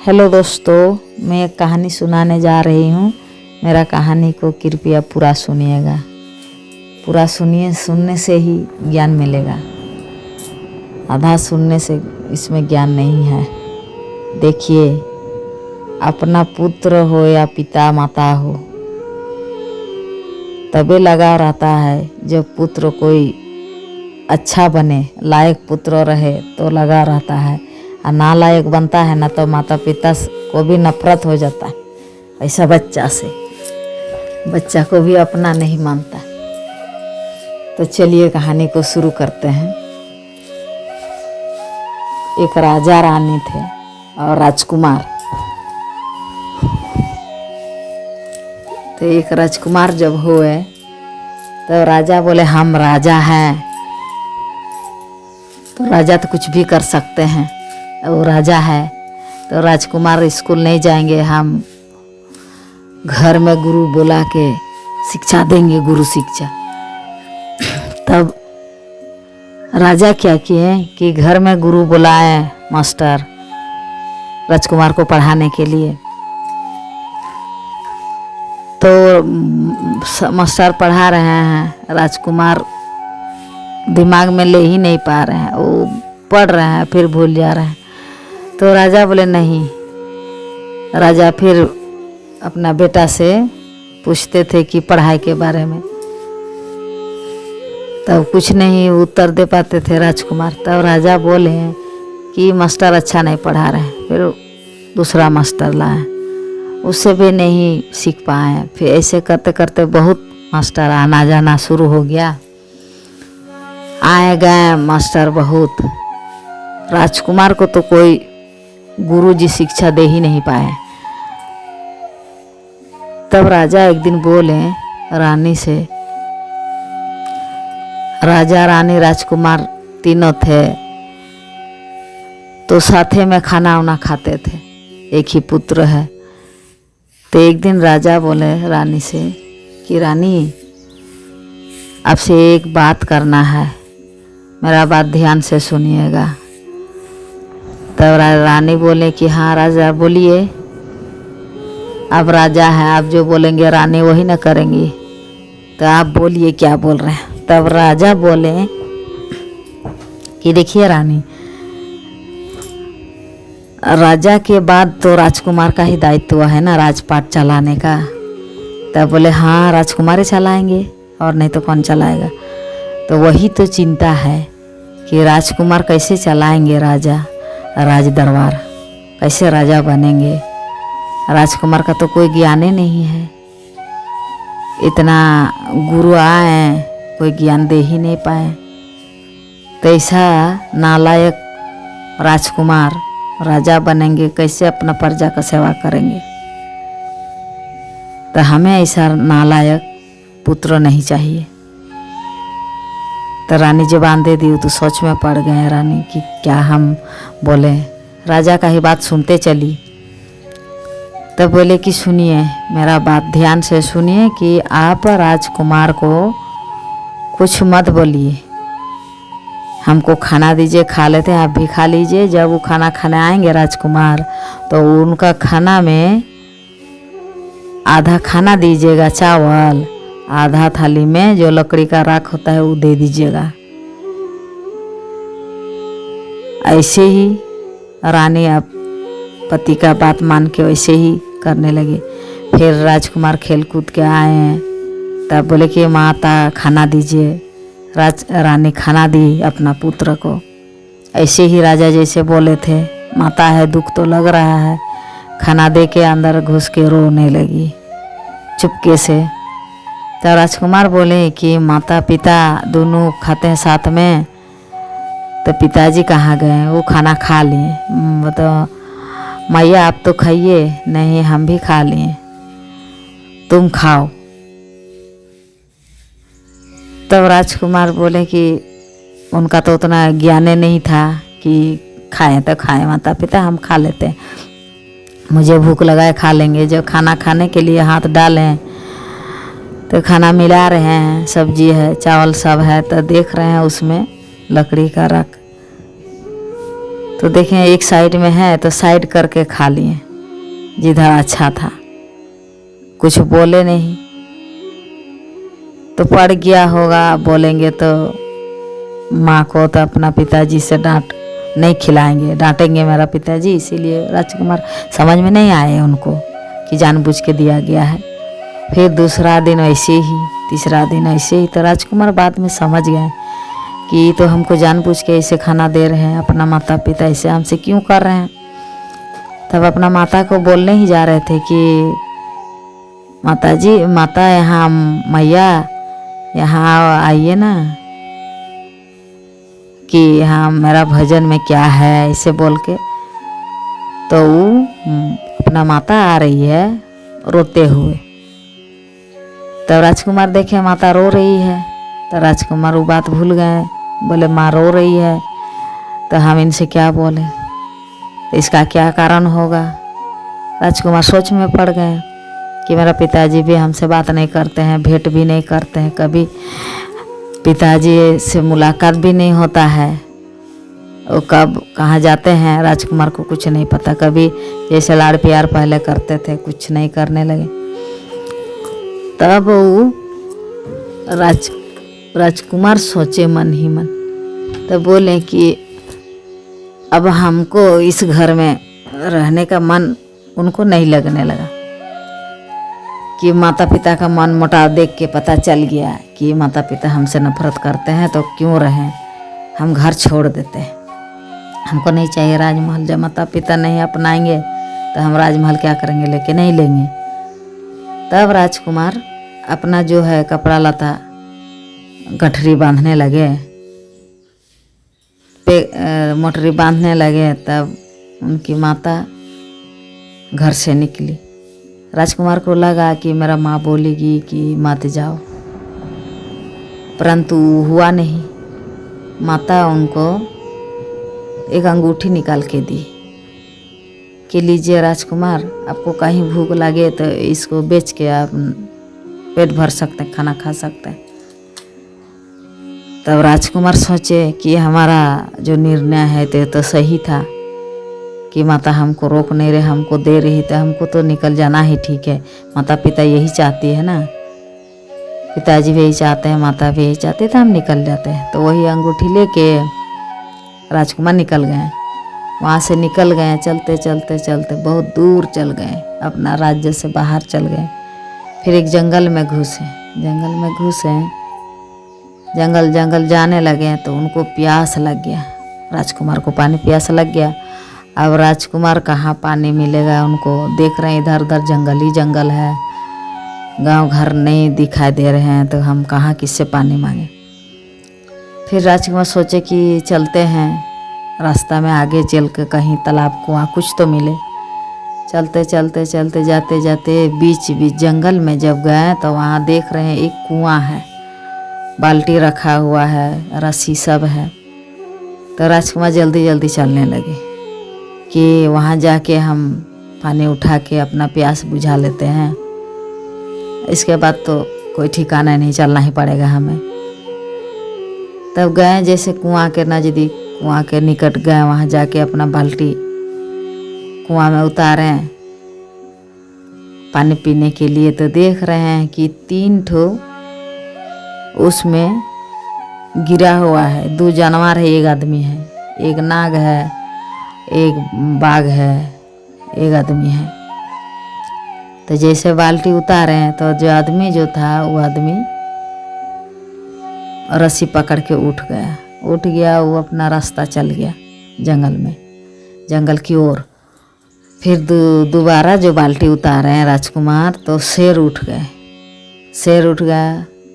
Hello दोस्तों, मैं एक कहानी सुनाने जा रही हूँ। मेरा कहानी को कृपया पूरा सुनिएगा। पूरा सुनिए, सुनने से ही ज्ञान मिलेगा। आधा सुनने से इसमें ज्ञान नहीं है। देखिए, अपना पुत्र हो या पिता माता हो, तभी लगाव रहता है जब पुत्र कोई अच्छा बने, लायक पुत्र रहे तो लगा रहता है। और नालायक बनता है ना तो माता पिता को भी नफरत हो जाता है। ऐसा बच्चा को भी अपना नहीं मानता। तो चलिए कहानी को शुरू करते हैं। एक राजा रानी थे और राजकुमार। तो एक राजकुमार जब हुए तो राजा बोले हम राजा हैं। तो राजा तो कुछ भी कर सकते हैं, वो राजा है। तो राजकुमार स्कूल नहीं जाएंगे, हम घर में गुरु बुला के शिक्षा देंगे, गुरु शिक्षा। तब राजा क्या किए कि घर में गुरु बुलाए, मास्टर राजकुमार को पढ़ाने के लिए। तो मास्टर पढ़ा रहे हैं, राजकुमार दिमाग में ले ही नहीं पा रहे हैं, वो पढ़ रहे हैं फिर भूल जा रहे हैं। तो राजा बोले नहीं। राजा फिर अपना बेटा से पूछते थे कि पढ़ाई के बारे में, तब कुछ नहीं उत्तर दे पाते थे राजकुमार। तब राजा बोले कि मास्टर अच्छा नहीं पढ़ा रहे हैं। फिर दूसरा मास्टर लाए, उससे भी नहीं सीख पाए। फिर ऐसे करते करते बहुत मास्टर आना जाना शुरू हो गया। आए गए मास्टर बहुत। राजकुमार को तो कोई गुरुजी शिक्षा दे ही नहीं पाए। तब राजा एक दिन बोले रानी से, राजा रानी राजकुमार तीनों थे, तो साथे में खाना वाना खाते थे, एक ही पुत्र है। तो एक दिन राजा बोले रानी से कि रानी, आपसे एक बात करना है, मेरा बात ध्यान से सुनिएगा। तब रानी बोले कि हाँ राजा बोलिए। अब राजा है, आप जो बोलेंगे रानी वही ना करेंगी, तो आप बोलिए क्या बोल रहे हैं। तब राजा बोले कि देखिए रानी, राजा के बाद तो राजकुमार का ही दायित्व है ना राजपाट चलाने का। तब बोले हाँ राजकुमार ही चलाएंगे, और नहीं तो कौन चलाएगा। तो वही तो चिंता है कि राजकुमार कैसे चलाएंगे राजा, राज दरबार कैसे राजा बनेंगे। राजकुमार का तो कोई ज्ञान ही नहीं है। इतना गुरु आए, कोई ज्ञान दे ही नहीं पाए। तो ऐसा नालायक राजकुमार राजा बनेंगे, कैसे अपना प्रजा का सेवा करेंगे। तो हमें ऐसा नालायक पुत्र नहीं चाहिए। तो रानी जबान दे दी। तो सोच में पड़ गए रानी कि क्या हम बोले। राजा का ही बात सुनते चली। तब बोले कि सुनिए, मेरा बात ध्यान से सुनिए कि आप राजकुमार को कुछ मत बोलिए। हमको खाना दीजिए, खा लेते हैं, आप भी खा लीजिए। जब वो खाना खाने आएंगे राजकुमार, तो उनका खाना में आधा खाना दीजिएगा चावल, आधा थाली में जो लकड़ी का राख होता है वो दे दीजिएगा। ऐसे ही रानी अब पति का बात मान के वैसे ही करने लगे। फिर राजकुमार खेल कूद के आए। तब बोले कि माता खाना दीजिए। रानी खाना दी अपना पुत्र को। ऐसे ही राजा जैसे बोले थे, माता है दुख तो लग रहा है। खाना दे के अंदर घुस के रोने लगी चुपके से। तो राजकुमार बोले कि माता पिता दोनों खाते हैं साथ में, तो पिताजी कहाँ गए, वो खाना खा लिए। वो तो मैया आप तो खाइए। नहीं हम भी खा लिए, तुम खाओ। तब राजकुमार बोले कि उनका तो उतना ज्ञान नहीं था कि खाएं तो खाएं, माता पिता हम खा लेते हैं, मुझे भूख लगाए खा लेंगे। जब खाना खाने के लिए हाथ डालें तो खाना मिला रहे हैं, सब्जी है चावल सब है, तो देख रहे हैं उसमें लकड़ी का रख। तो देखें एक साइड में है तो साइड करके खा लिए जिधर अच्छा था, कुछ बोले नहीं। तो पड़ गया होगा, बोलेंगे तो माँ को तो अपना पिताजी से डांट नहीं खिलाएंगे, डांटेंगे मेरा पिताजी। इसीलिए राजकुमार समझ में नहीं आए उनको कि जानबूझ के दिया गया है। फिर दूसरा दिन ऐसे ही, तीसरा दिन ऐसे ही। तो राजकुमार बाद में समझ गए कि तो हमको जानबूझ के ऐसे खाना दे रहे हैं, अपना माता पिता ऐसे हमसे क्यों कर रहे हैं। तब अपना माता को बोलने ही जा रहे थे कि माता जी, माता यहाँ, मैया यहाँ आइए ना, कि यहाँ मेरा भजन में क्या है, ऐसे बोल के। तो वो अपना माता आ रही है रोते हुए। तब राजकुमार देखे माता रो रही है, तो राजकुमार वो बात भूल गए, बोले माँ रो रही है तो हम इनसे क्या बोले, तो इसका क्या कारण होगा। राजकुमार सोच में पड़ गए कि मेरा पिताजी भी हमसे बात नहीं करते हैं, भेंट भी नहीं करते हैं, कभी पिताजी से मुलाकात भी नहीं होता है, वो कब कहाँ जाते हैं राजकुमार को कुछ नहीं पता। कभी जैसे लाड़ प्यार पहले करते थे कुछ नहीं करने लगे। तब वो राजकुमार सोचे मन ही मन, तब बोले कि अब हमको इस घर में रहने का मन उनको नहीं लगने लगा, कि माता पिता का मन मोटाव देख के पता चल गया कि माता पिता हमसे नफरत करते हैं, तो क्यों रहें, हम घर छोड़ देते हैं, हमको नहीं चाहिए राजमहल। जब माता पिता नहीं अपनाएंगे तो हम राजमहल क्या करेंगे, लेके नहीं लेंगे। तब राजकुमार अपना जो है कपड़ा लता गठरी बांधने लगे, मोटरी बांधने लगे। तब उनकी माता घर से निकली। राजकुमार को लगा कि मेरा माँ बोलेगी कि मत जाओ, परंतु हुआ नहीं। माता उनको एक अंगूठी निकाल के दी कि लीजिए राजकुमार, आपको कहीं भूख लगे तो इसको बेच के आप पेट भर सकते हैं, खाना खा सकते हैं। तब राजकुमार सोचे कि हमारा जो निर्णय है तो सही था, कि माता हमको रोक नहीं रहे, हमको दे रही, तो हमको तो निकल जाना ही ठीक है। माता पिता यही चाहती है ना, पिताजी भी यही चाहते हैं, माता भी यही चाहती है, तो हम निकल जाते हैं। तो वही अंगूठी लेके राजकुमार निकल गए। वहाँ से निकल गए, चलते चलते चलते बहुत दूर चल गए, अपना राज्य से बाहर चल गए। फिर एक जंगल में घुसे, जंगल जाने लगे तो उनको प्यास लग गया। राजकुमार को पानी प्यास लग गया। अब राजकुमार कहाँ पानी मिलेगा उनको, देख रहे हैं इधर उधर जंगल ही जंगल है, गांव घर नहीं दिखाई दे रहे हैं, तो हम कहाँ किससे पानी मांगे। फिर राजकुमार सोचे कि चलते हैं, रास्ता में आगे चल के कहीं तालाब कुआं कुछ तो मिले। चलते चलते चलते जाते जाते बीच जंगल में जब गए तो वहाँ देख रहे हैं एक कुआं है, बाल्टी रखा हुआ है, रस्सी सब है। तो राजकुमार जल्दी जल्दी चलने लगे कि वहाँ जाके हम पानी उठा के अपना प्यास बुझा लेते हैं, इसके बाद तो कोई ठिकाना नहीं, चलना ही पड़ेगा हमें। तब गए जैसे कुआं के नज़दीक, कुआं के निकट गए, वहाँ जाके अपना बाल्टी कुआं में उतारे पानी पीने के लिए। तो देख रहे हैं कि 3 ठो उसमें गिरा हुआ है, 2 जानवर है, 1 आदमी है, एक नाग है, एक बाघ है, 1 आदमी है। तो जैसे बाल्टी उतारे तो जो आदमी जो था वो आदमी रस्सी पकड़ के उठ गया, वो अपना रास्ता चल गया जंगल की ओर। फिर दोबारा जो बाल्टी उतारे हैं राजकुमार तो शेर उठ गया।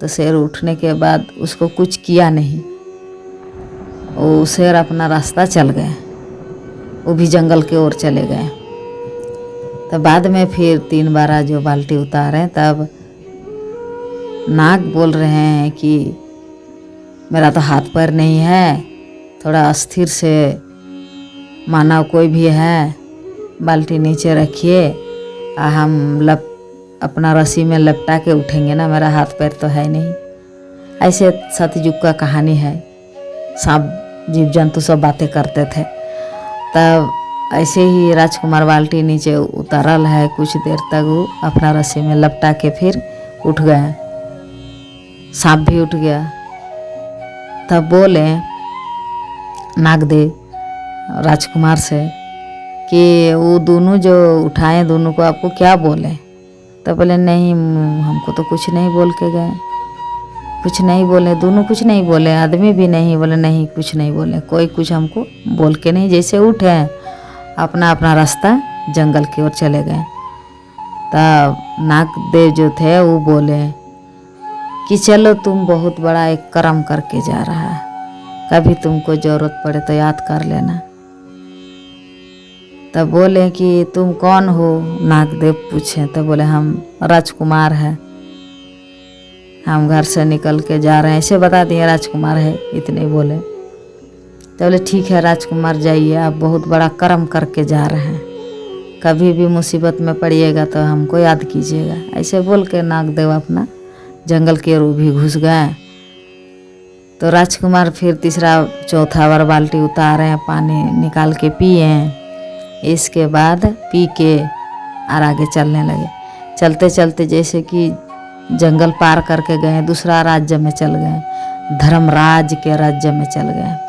तो शेर उठने के बाद उसको कुछ किया नहीं, वो शेर अपना रास्ता चल गए, वो भी जंगल की ओर चले गए। तो बाद में फिर 3 बार जो बाल्टी उतारे तब नाग बोल रहे हैं कि मेरा तो हाथ पैर नहीं है, थोड़ा अस्थिर से मानव कोई भी है, बाल्टी नीचे रखिए, हम अपना रस्सी में लपटा के उठेंगे ना, मेरा हाथ पैर तो है नहीं। ऐसे सतयुग का कहानी है, सांप जीव जंतु सब बातें करते थे। तब ऐसे ही राजकुमार बाल्टी नीचे उतरल है, कुछ देर तक वो अपना रस्सी में लपटा के फिर उठ गए। सांप भी उठ गया। तब बोले नागदेव राजकुमार से कि वो दोनों जो उठाए दोनों को आपको क्या बोले? तब बोले नहीं, हमको तो कुछ नहीं बोल के गए, कुछ नहीं बोले, दोनों कुछ नहीं बोले, आदमी भी नहीं बोले, नहीं कुछ नहीं बोले, कोई कुछ हमको बोल के नहीं। जैसे उठे अपना अपना रास्ता जंगल की ओर चले गए। तब नागदेव जो थे वो बोले कि चलो तुम बहुत बड़ा एक कर्म करके जा रहा है, कभी तुमको ज़रूरत पड़े तो याद कर लेना। तब बोले कि तुम कौन हो? नागदेव पूछे। तब बोले हम राजकुमार हैं, हम घर से निकल के जा रहे हैं, ऐसे बता दिए राजकुमार है, इतने बोले। तो बोले ठीक है राजकुमार जाइए, आप बहुत बड़ा कर्म करके जा रहे हैं, कभी भी मुसीबत में पड़िएगा तो हमको याद कीजिएगा। ऐसे बोल के नागदेव अपना जंगल के रूह भी घुस गए। तो राजकुमार फिर तीसरा चौथा बार बाल्टी उतारे, पानी निकाल के पिए। इसके बाद पी के और आगे चलने लगे। चलते चलते जैसे कि जंगल पार करके गए, दूसरा राज्य में चल गए, धर्मराज के राज्य में चल गए।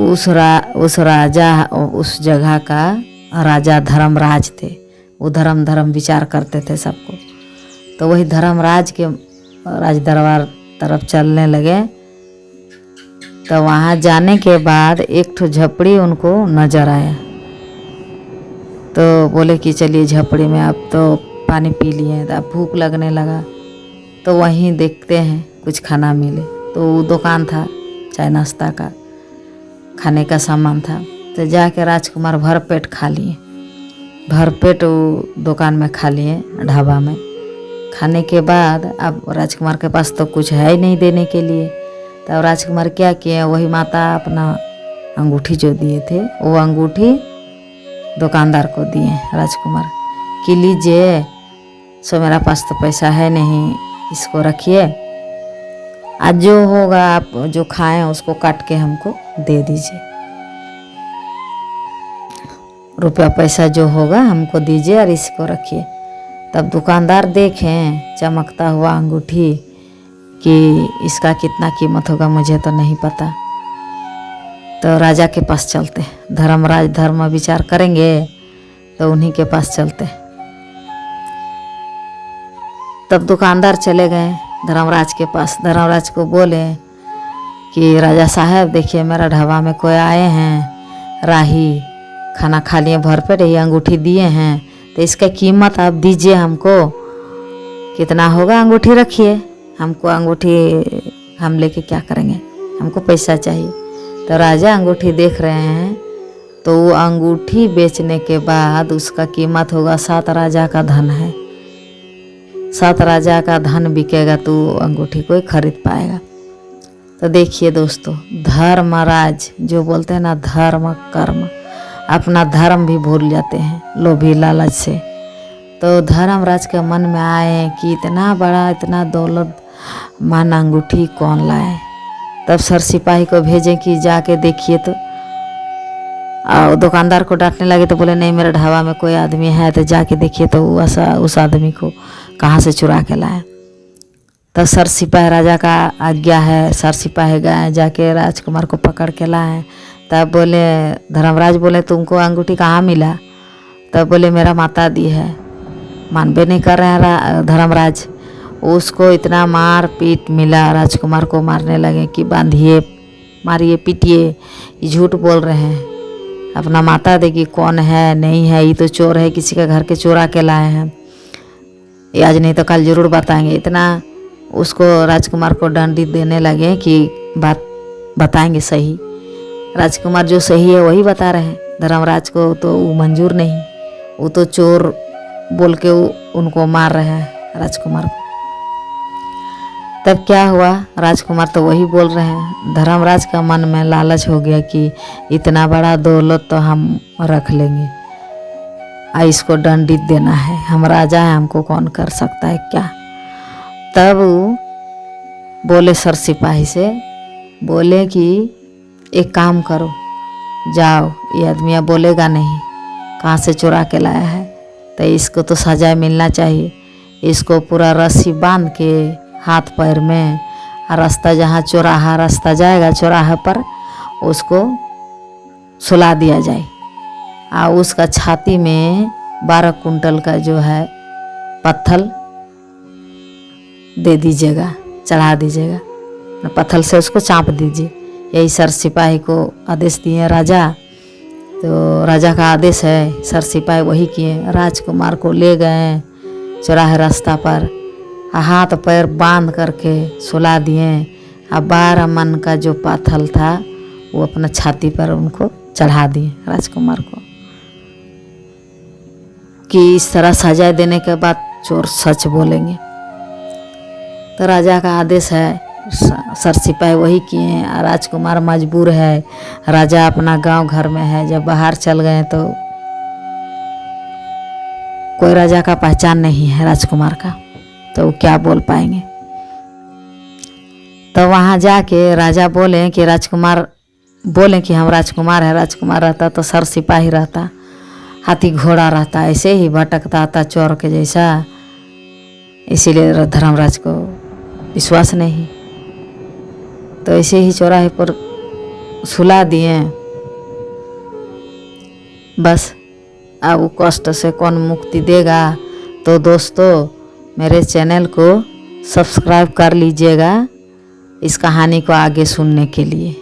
उस राजा उस जगह का राजा धर्मराज थे। वो धर्म विचार करते थे सबको। तो वही धर्मराज के राज दरबार तरफ चलने लगे। तो वहाँ जाने के बाद एक ठो झपड़ी उनको नजर आया। तो बोले कि चलिए झपड़ी में, अब तो पानी पी लिए, तो अब भूख लगने लगा, तो वहीं देखते हैं कुछ खाना मिले। तो वो दुकान था चाय नाश्ता का, खाने का सामान था। तो जाके राजकुमार भर पेट खा लिए, भर पेट वो दुकान में खा लिए, ढाबा में। खाने के बाद अब राजकुमार के पास तो कुछ है ही नहीं देने के लिए। तब राजकुमार क्या किए, वही माता अपना अंगूठी जो दिए थे वो अंगूठी दुकानदार को दिए राजकुमार कि लीजिए, सो मेरा पास तो पैसा है नहीं, इसको रखिए, आज जो होगा आप जो खाएं उसको काट के हमको दे दीजिए, रुपया पैसा जो होगा हमको दीजिए और इसको रखिए। तब दुकानदार देखें चमकता हुआ अंगूठी कि इसका कितना कीमत होगा मुझे तो नहीं पता। तो राजा के पास चलते, धर्मराज धर्म विचार करेंगे तो उन्हीं के पास चलते। तब दुकानदार चले गए धर्मराज के पास। धर्मराज को बोले कि राजा साहब देखिए, मेरा ढाबा में कोई आए हैं राही, खाना खा लिए भर पेट, ये अंगूठी दिए हैं, तो इसका कीमत आप दीजिए हमको, कितना होगा अंगूठी रखिए, हमको अंगूठी हम लेके क्या करेंगे, हमको पैसा चाहिए। तो राजा अंगूठी देख रहे हैं, तो वो अंगूठी बेचने के बाद उसका कीमत होगा 7 राजा का धन है। 7 राजा का धन बिकेगा तो अंगूठी कोई खरीद पाएगा। तो देखिए दोस्तों, धर्मराज जो बोलते हैं ना, धर्म कर्म, अपना धर्म भी भूल जाते हैं लोभी लालच से। तो धर्मराज के मन में आए कि इतना बड़ा, इतना दौलत मान अंगूठी कौन लाए। तब सर सिपाही को भेजें कि जाके देखिए। तो और दुकानदार को डांटने लगे। तो बोले नहीं, मेरे ढाबा में कोई आदमी है, तो जाके देखिए तो उस आदमी को कहाँ से चुरा के लाए। तब सर सिपाही, राजा का आज्ञा है, सर सिपाही गए, जाके राजकुमार को पकड़ के लाए। तब बोले धर्मराज बोले तुमको अंगूठी कहाँ मिला? तब बोले मेरा माता दी है। मानबे नहीं कर रहे हैं धर्मराज। उसको इतना मार पीट मिला, राजकुमार को मारने लगे कि बांधिए, मारिए, पीटिए, ये झूठ बोल रहे हैं, अपना माता देगी कौन है नहीं है, ये तो चोर है, किसी के घर के चोरा के लाए हैं, ये आज नहीं तो कल जरूर बताएंगे। इतना उसको राजकुमार को दंडित देने लगे कि बात बताएंगे सही। राजकुमार जो सही है वही बता रहे हैं, धर्मराज को तो वो मंजूर नहीं, वो तो चोर बोल के उनको मार रहे हैं राजकुमार को। तब क्या हुआ, राजकुमार तो वही बोल रहे हैं। धर्मराज का मन में लालच हो गया कि इतना बड़ा दौलत तो हम रख लेंगे, इसको दंडित देना है, हम राजा हैं, हमको कौन कर सकता है क्या। तब बोले सर सिपाही से, बोले कि एक काम करो, जाओ, ये आदमी अब बोलेगा नहीं कहाँ से चुरा के लाया है, तो इसको तो सजा मिलना चाहिए। इसको पूरा रस्सी बांध के हाथ पैर में, और रास्ता जहाँ चौराहा रास्ता जाएगा चौराहे पर उसको सुला दिया जाए, और उसका छाती में 12 कुंटल का जो है पत्थर दे दीजिएगा, चढ़ा दीजिएगा, पत्थर से उसको चाँप दीजिए। यही सर सिपाही को आदेश दिए राजा। तो राजा का आदेश है, सर सिपाही वही किए। राजकुमार को ले गए चौराहे रास्ता पर, हाथ पैर बांध करके सुला दिए, और 12 मन का जो पत्थर था वो अपना छाती पर उनको चढ़ा दिए राजकुमार को, कि इस तरह सजा देने के बाद चोर सच बोलेंगे। तो राजा का आदेश है, सर सिपाही वही किए हैं। राजकुमार मजबूर है, राजा अपना गांव घर में है, जब बाहर चल गए तो कोई राजा का पहचान नहीं है राजकुमार का, तो वो क्या बोल पाएंगे। तो वहाँ जाके राजा बोले कि राजकुमार बोले कि हम राजकुमार है। राजकुमार रहता तो सर सिपाही रहता, हाथी घोड़ा रहता, ऐसे ही भटकता था चोर के जैसा। इसीलिए धर्मराज को विश्वास नहीं, तो ऐसे ही चौराहे पर सुला दिए। बस अब वो कष्ट से कौन मुक्ति देगा। तो दोस्तों मेरे चैनल को सब्सक्राइब कर लीजिएगा इस कहानी को आगे सुनने के लिए।